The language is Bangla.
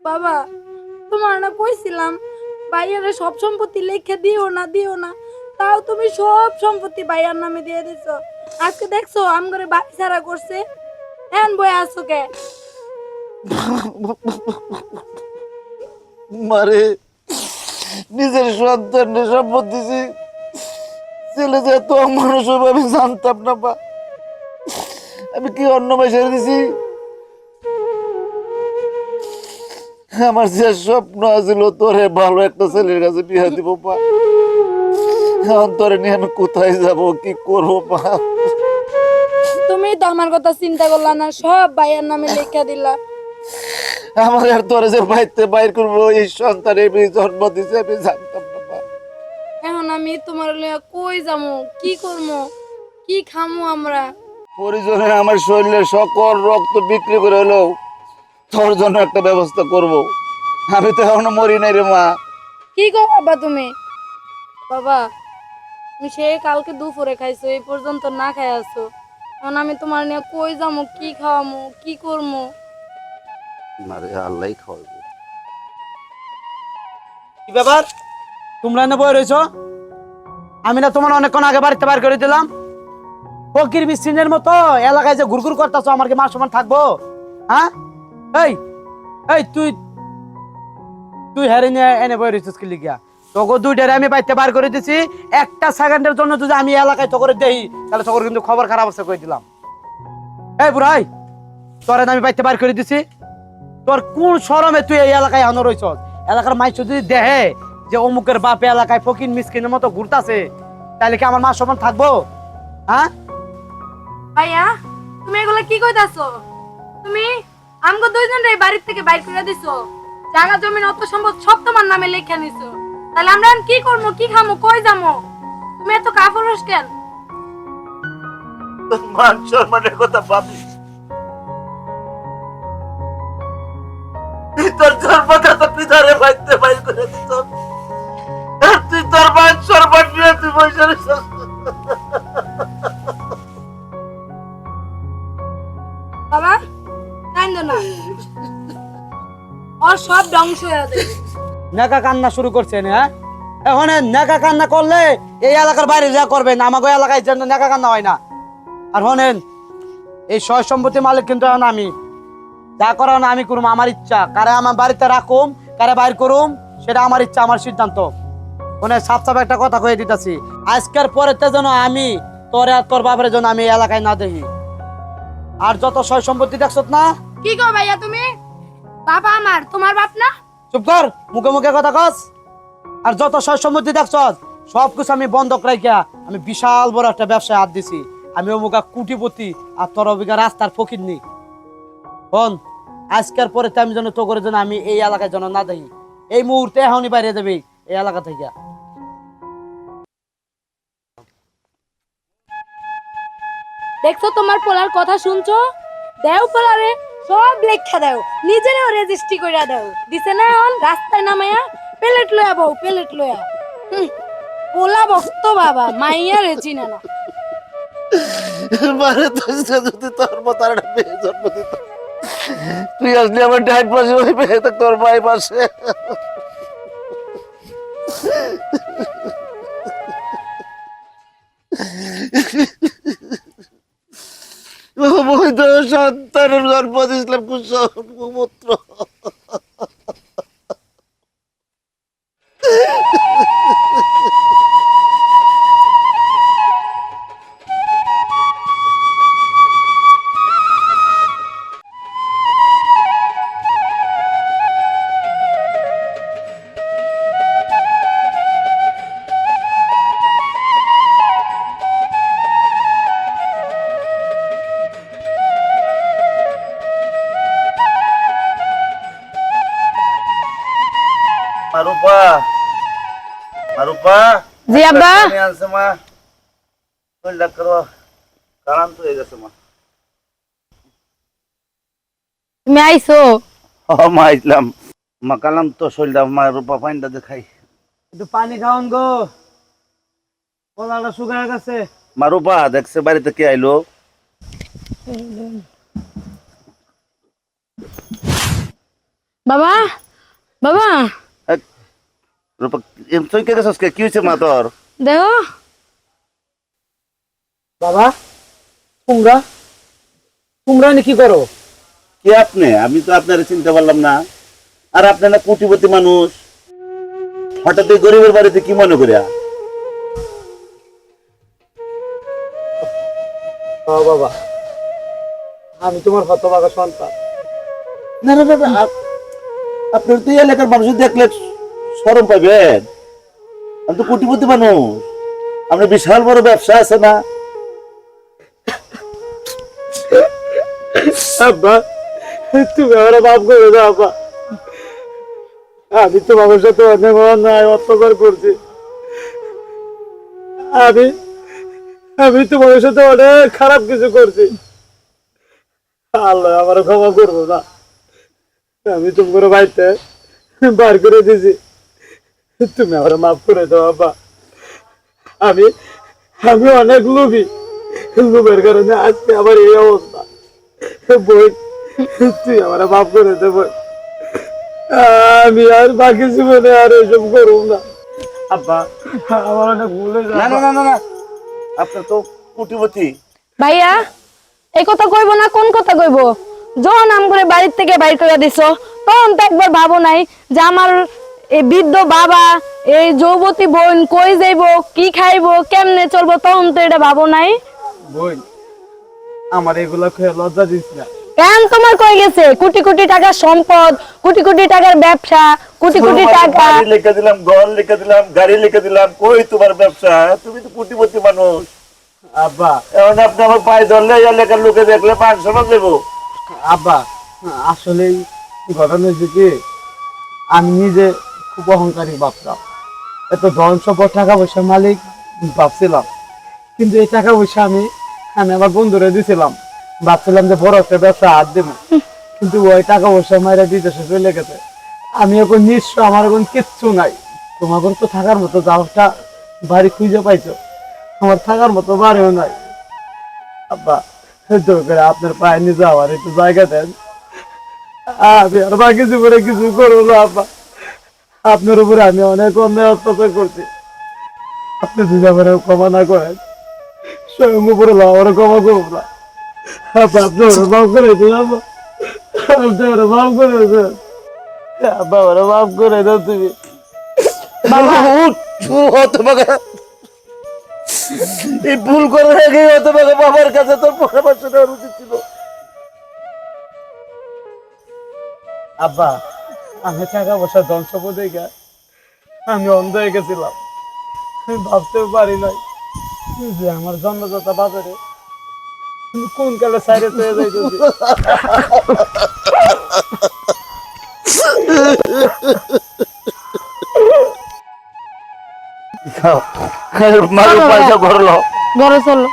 বাবা তোমার না কইছিলাম ভাইয়ারে সব সম্পত্তি লিখে দিও না তাও তুমি সব সম্পত্তি ভাইয়ার নামে দিয়ে দিছো। আজকে দেখছো আমগরে বাড়ি ছাড়া করছে। এন বই আসো কে? মারে নিজের সন্তানের সম্পদ দিছি, ছেলে যে এত মানুষ হবে আমি জানতাম না বা আমি কি অন্য পয়সা দিছি। আমার যে স্বপ্ন আছিল তোরে ভালো একটা ছেলের কাছে বিয়া দিব পা, এখন তোরে নিয়ে আমি কোথায় যাব কি করবো পা। তুমি তো আমার কথা চিন্তা করলা না, সব ভাইয়ার নামে লিখে দিলা। আমার আর তোরে যে বাইতে বাইর করবো এই সন্তানের জন্ম দিছে আমি জানতাম না পা। এখন আমি তোমার লইয়া কই যামু, কি করবো, কি খামু আমরা? পরিজনে আমার শরীরের সকল রক্ত বিক্রি করে হলেও তোর জন্য একটা ব্যবস্থা করব। আমি তো এখনো মরি নাই রে মা। কি গো বাবা তুমি? বাবা তুমি সে কালকে দুপুরে খাইছো, এই পর্যন্ত না খাই আছো। এখন আমি তোমার নিয়ে কই যামু, কি খাওয়ামু, কি করবো? আরে আল্লাহ খাওয়াবো। কি ব্যাপার, তোমরা এনে বই রয়েছ? আমি না তোমার অনেকক্ষণ আগে বাড়িতে বার করে দিলাম। ফকির মিসকিনের মতো এলাকায় যে ঘুরঘুর করতেছো, আমার কি মান সম্মান থাকবো? হ্যাঁ, এই এই তুই তুই হেরে নিয়ে এনে বই রয়েছিস কি লিখিয়া? তোকে দুইটারে আমি বাড়িতে বার করে দিছি। একটা সেকেন্ডের জন্য যদি আমি এলাকায় তোকে দেই তাহলে তোর কিন্তু খবর খারাপ আছে কই দিলাম। এই বুড়াই, তোরে আমি বাড়িতে বার করে দিছি। তোর কোন শরমে তুই এই এলাকায় আনো রয়েছ? এলাকার মাইস যদি দেহে যে অমুকের বাপে এলাকায় ফকির মিসকিনের মতো ঘুরতাছে, তাহলে কি আমার মা সমান থাকবো? হ্যাঁ ভাইয়া তুমি এগুলা কি কইতাছো? তুমি আমগো দুইজন রে বাড়ি থেকে বাইর করে দিছো, জায়গা জমি অত সম্পদ সব তোমার নামে লেখা নিছো। তাহলে আমরা এখন কি করবো, কি খামো, কই যামো? তুমি এত কাপুরুষ কেন? তোর মান সম্মানের কথা ভাবি, তুই তোর জন্মদাতা পিতারে বাইতে বাইর করে দিত, আর তুই তোর মান সম্মান নিয়ে তুই বসে রয়েছিস। বাবা কান্দো না, ওর সব ধ্বংস হয়ে যাবে। নেকা কান্না শুরু করছেন? হ্যাঁ, এখন নেকা কান্না করলে এই এলাকার বাইরে যা করবেন, আমাকে এলাকায় যেন নেকা কান্না হয় না। আর হনেন, এই সয় সম্পত্তি মালিক কিন্তু এখন আমি। যা করা না আমি করুম, আমার ইচ্ছা। কারে আমার বাড়িতে রাখুম, কারে বাইর করুম, সেটা আমার ইচ্ছা, আমার সিদ্ধান্ত। মানে সাফ সাফ একটা কথা কয়ে দিতেছি, আজকের পরেতে যেন আমি তোরে আর তোর বাবার জন্য আমি এই এলাকায় না দেখি। আর যত সয় সম্পত্তি দেখছ না, কি গো ভাইয়া তুমি? বাবা আমার তোমার বাপ না? চুপ কর, মুখে মুখে কথা কস। আর যত সয় সম্পত্তি দেখছ সবকিছু আমি বন্ধক রাখিয়া আমি বিশাল বড় একটা ব্যবসায় হাত দিছি। আমি অমুকা কোটিপতি আর তোর অবিকা রাস্তার ফকির নি। হন, আজকের পরে আমি যেন তো করে যেন আমি এই এলাকায় যেন না দেখি। এই মুহূর্তে এখনই বাইরে যাবি এই এলাকা থেকে। দেখছো তোমার পোলার কথা শুনছো? দেও পোলারে সব লেখা দাও, নিজেরও রেজিস্ট্রি কইরা দাও। দিছে না এখন রাস্তায় নামায়া প্লেট লয়া বউ, প্লেট লয়া। পোলা বস্ত বাবা, মাইয়া রে চিনে না। মারে তুই যদি তোর মতো আর একটা মেয়ে জন্ম দিত, তুই আসলে আমার ডাইট পাশে ওই মেয়ে তোর ভাই পাশে। বৈধ সন্তানের জন্ম দিয়েছিলাম কুসুমপুত্র। মারুপা, মারুপা, জি আব্বা। আছে মা, ডাক্তার কারান্ত হয়ে গেছে মা। তুমি আইছো? মা আইলাম, মা কালাম তো শরীরটা, মা রূপা পানিটা দেখাই। একটু পানি খাওয়ান গো, গলাটা শুকায় গেছে। মা রূপা দেখছে বাড়িতে কে আইলো? বাবা বাবা রূপা তুই কে গেছিস কি হয়েছে মা তোর? দেখো বাবা তোমরা তোমরা এনে কি করো? কি আপনি? আমি তো আপনার চিনতে পারলাম না। আর আপনি না কোটিপতি মানুষ, হঠাৎ এই গরিবের বাড়িতে কি মনে করিয়া? বাবা আমি তোমার হতভাগা সন্তান। না না না না, আপনার তো এই এলাকার মানুষ দেখলে শরম পাইবেন। আমি তো কোটিপতি মানুষ, আপনার বিশাল বড় ব্যবসা আছে না? আব্বা তুমি আমার মাফ করে দাও আব্বা। আমি তো বাবার সাথে অনেক অন্যায় অত্যাচার করছি। আমি আমি তোমার সাথে অনেক খারাপ কিছু করছি। আল্লাহ আমার ক্ষমা করবো না। আমি তোমার বাড়িতে বার করে দিয়েছি, তুমি আমার মাফ করে দাও আব্বা। আমি আমি অনেক লোভী, লোভের কারণে আজকে আমার এই অবস্থা। বই তুই আমার মাফ করে দে বই। আমি আর বাকি জীবনে আর এসব করবো না আব্বা। আমার অনেক ভুল হয়ে না যায়। না না না না, আপনার তো কোটিপতি। ভাইয়া এই কথা কইবো না, কোন কথা কইবো? যখন নাম করে বাড়ির থেকে বাইর করে দিছো তখন তো একবার ভাবো নাই যে আমার এই বৃদ্ধ বাবা এই যৌবতী বোন কই যাইবো, কি খাইবো, কেমনে চলবো, তখন তো এটা ভাবো নাই। বই আমার এগুলা খেয়ে লজ্জা দিস না। কেন তোমার কই গেছে কোটি কোটি টাকার সম্পদ, কোটি কোটি টাকার ব্যবসা, কোটি কোটি টাকা? বাড়ি লিখে দিলাম, ঘর লিখে দিলাম, গাড়ি লিখে দিলাম, কই তোমার ব্যবসা? তুমি তো কোটিপতি মানুষ। আব্বা এখন আপনি আমার পায়ে ধরলে এই এলাকার লোকে দেখলে মান সম্মান দেবো। আব্বা আসলেই ঘটনা হয়েছে কি, আমি নিজে খুব অহংকারী ভাবতাম, এত ধন সম্পদ টাকা পয়সার মালিক ভাবছিলাম। কিন্তু এই টাকা পয়সা আমি আমি আমার বন্ধুরে দিছিলাম, ভাবছিলাম যে বড় একটা ব্যবসা হাত দেবো। কিন্তু ওই টাকা পয়সা মায়েরা বিদেশে চলে গেছে। আমি এখন নিঃস্ব, আমার এখন কিচ্ছু নাই। তোমার তো থাকার মতো যাও একটা বাড়ি খুঁজে পাইছো, আমার থাকার মতো বাড়িও নাই। আব্বা দয়া করে আপনার পায়ে নিয়ে যাওয়ার একটু জায়গা দেন। আমি আর বাকি জীবনে কিছু করবো না আব্বা। আপনার উপরে আমি অনেক অন্যায় অত্যাচার করছি। আপনি যদি আমার ক্ষমা না করেন, স্বয়ং উপরে আমার ক্ষমা করবো না। আব্বা আপনি ওরা মাফ করে দিন আব্বা, আপনি ওরা মাফ করে দেন আব্বা, ওরা মাফ করে দাও তুমি। হতভাগা, এই ভুল করার আগে হতভাগা বাবার কাছে তোর পরামর্শ নেওয়ার উচিত ছিল। আব্বা আমি টাকা পয়সা ধন সম্পদ দেখে আমি অন্ধ হয়ে গেছিলাম। আমি ভাবতেও পারি নাই যে আমার জন্মদাতা বাজারে কোন কালে সাইডে পেয়ে যাইতেছি। মারো পয়সা ঘরলো। ঘরে চলো।